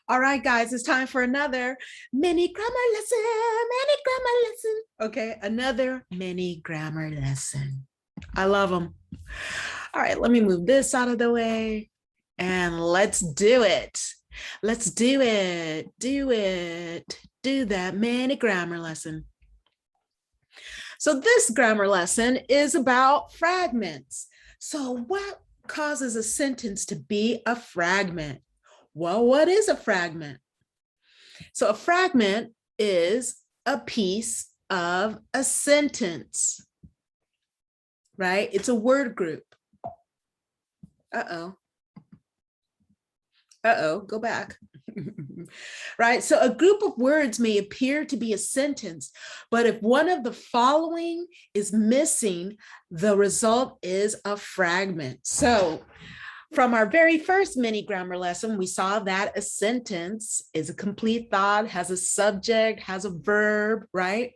All right, guys, it's time for another mini grammar lesson, Okay, another mini grammar lesson. I love them. All right, let me move this out of the way and let's do it. Let's do it. Do that mini grammar lesson. So this grammar lesson is about fragments. So what causes a sentence to be a fragment? Well, what is a fragment? So a fragment is a piece of a sentence, right? It's a word group. Uh-oh, go back. Right? So a group of words may appear to be a sentence, but if one of the following is missing, the result is a fragment. So from our very first mini grammar lesson, we saw that a sentence is a complete thought, has a subject, has a verb, right?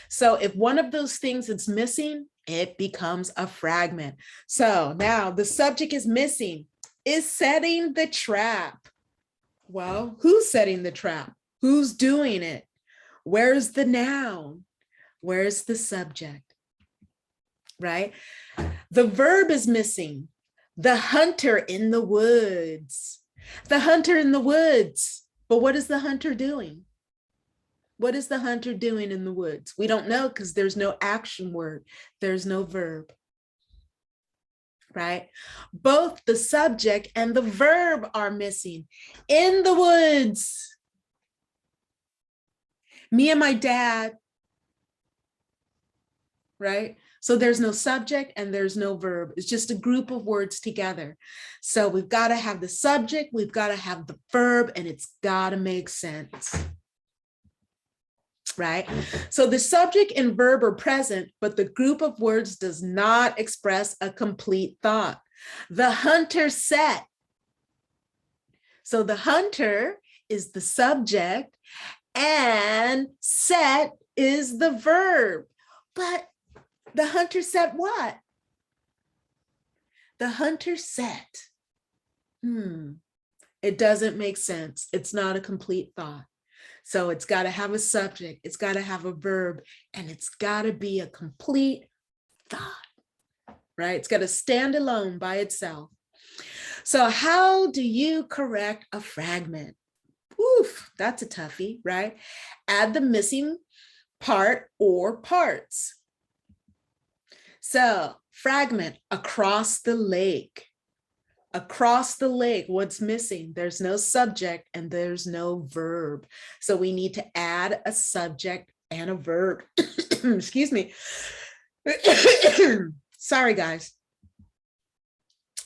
So if one of those things is missing, it becomes a fragment. So now the subject is missing. Is setting the trap. Well, who's setting the trap? Who's doing it? Where's the noun? Where's the subject? Right? The verb is missing. The hunter in the woods. The hunter in the woods. But what is the hunter doing? What is the hunter doing in the woods? We don't know because there's no action word. There's no verb. Right? Both the subject and the verb are missing. In the woods. Me and my dad. Right? So there's no subject and there's no verb. It's just a group of words together. So we've got to have the subject, we've got to have the verb, and it's got to make sense. Right? So the subject and verb are present, but the group of words does not express a complete thought. The hunter set. So the hunter is the subject and set is the verb. But the hunter set what? The hunter set. It doesn't make sense. It's not a complete thought. So it's got to have a subject, it's got to have a verb, and it's got to be a complete thought, right? It's got to stand alone by itself. So how do you correct a fragment? Oof, that's a toughie, right? Add the missing part or parts. So fragment, across the lake. Across the lake, what's missing? There's no subject and there's no verb. So we need to add a subject and a verb. Excuse me. Sorry, guys.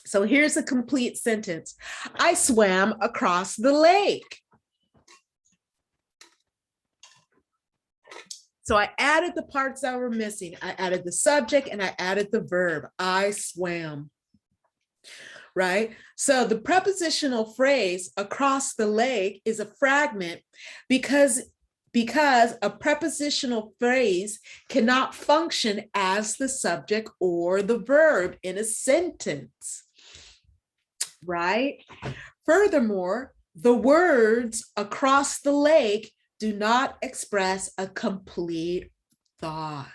So here's a complete sentence. I swam across the lake. So I added the parts that were missing. I added the subject and I added the verb. I swam. Right? So the prepositional phrase across the lake is a fragment because a prepositional phrase cannot function as the subject or the verb in a sentence. Right? Furthermore, the words across the lake do not express a complete thought.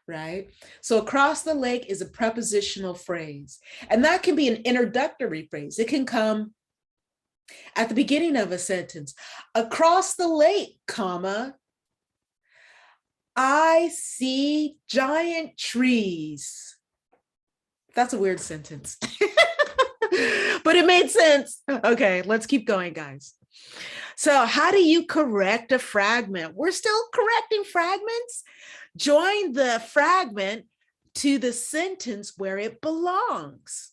Right? So across the lake is a prepositional phrase, and that can be an introductory phrase. It can come at the beginning of a sentence. Across the lake, comma, I see giant trees. That's a weird sentence, but it made sense. Okay, let's keep going, guys. So how do you correct a fragment? We're still correcting fragments. Join the fragment to the sentence where it belongs.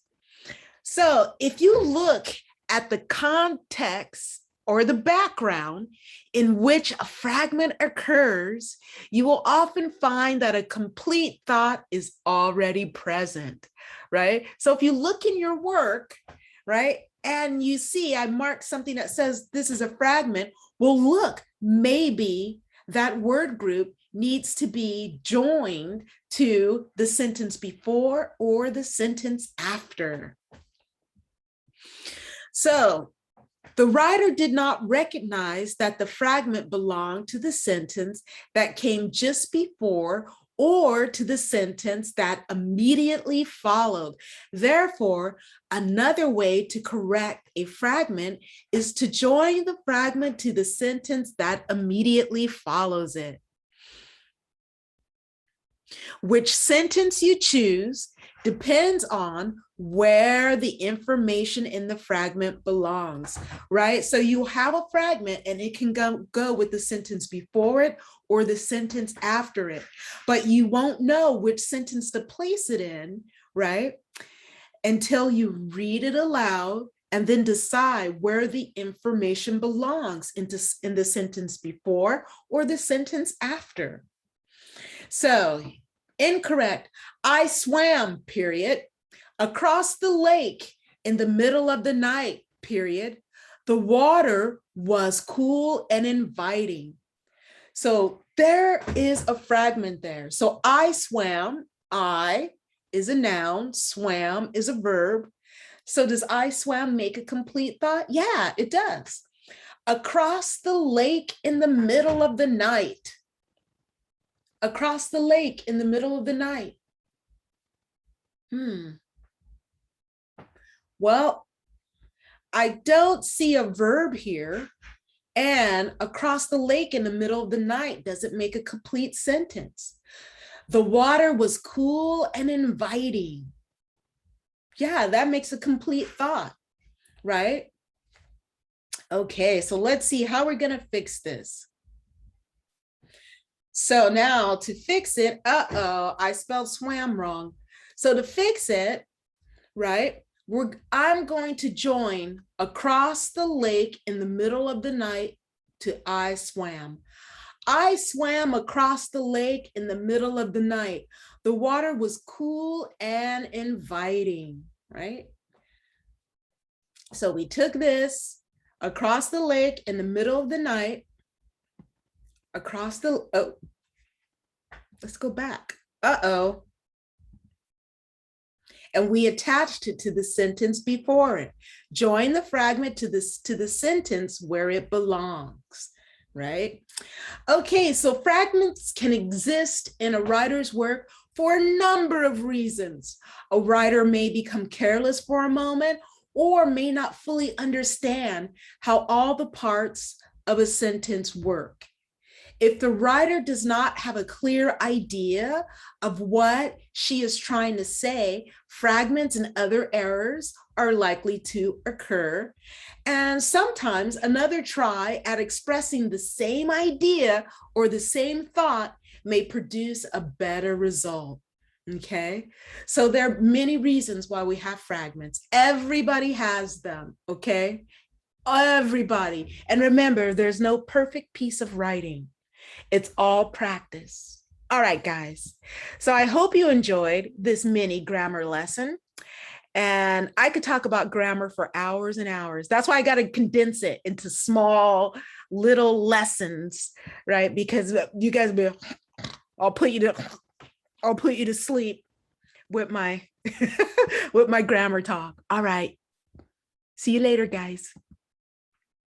So if you look at the context or the background in which a fragment occurs, you will often find that a complete thought is already present, right? So if you look in your work, right, and you see I marked something that says this is a fragment, well, look, maybe that word group needs to be joined to the sentence before or the sentence after. So The writer did not recognize that the fragment belonged to the sentence that came just before or to the sentence that immediately followed. Therefore, another way to correct a fragment is to join the fragment to the sentence that immediately follows it. Which sentence you choose depends on where the information in the fragment belongs, right? So you have a fragment and it can go with the sentence before it or the sentence after it, but you won't know which sentence to place it in, right? Until you read it aloud and then decide where the information belongs in the sentence before or the sentence after. So, incorrect. I swam, period, across the lake in the middle of the night, period. The water was cool and inviting. So there is a fragment there. So I swam, I is a noun, swam is a verb. So does I swam make a complete thought? Yeah, it does. Across the lake in the middle of the night. Across the lake in the middle of the night. Well, I don't see a verb here, and across the lake in the middle of the night doesn't make a complete sentence. The water was cool and inviting. Yeah, that makes a complete thought, right? Okay, so let's see how we're gonna fix this. So now to fix it, I spelled swam wrong. So to fix it, right, I'm going to join across the lake in the middle of the night to I swam. I swam across the lake in the middle of the night. The water was cool and inviting, right? So we took this across the lake in the middle of the night, let's go back. And we attached it to the sentence before it. Join the fragment to the sentence where it belongs, right? Okay, so fragments can exist in a writer's work for a number of reasons. A writer may become careless for a moment or may not fully understand how all the parts of a sentence work. If the writer does not have a clear idea of what she is trying to say, fragments and other errors are likely to occur. And sometimes another try at expressing the same idea or the same thought may produce a better result. Okay, so there are many reasons why we have fragments. Everybody has them, okay? Everybody. And remember, there's no perfect piece of writing. It's all practice. All right, guys. So I hope you enjoyed this mini grammar lesson. And I could talk about grammar for hours and hours. That's why I got to condense it into small little lessons, right? Because you guys will, I'll put you to sleep with my with my grammar talk. All right. See you later, guys.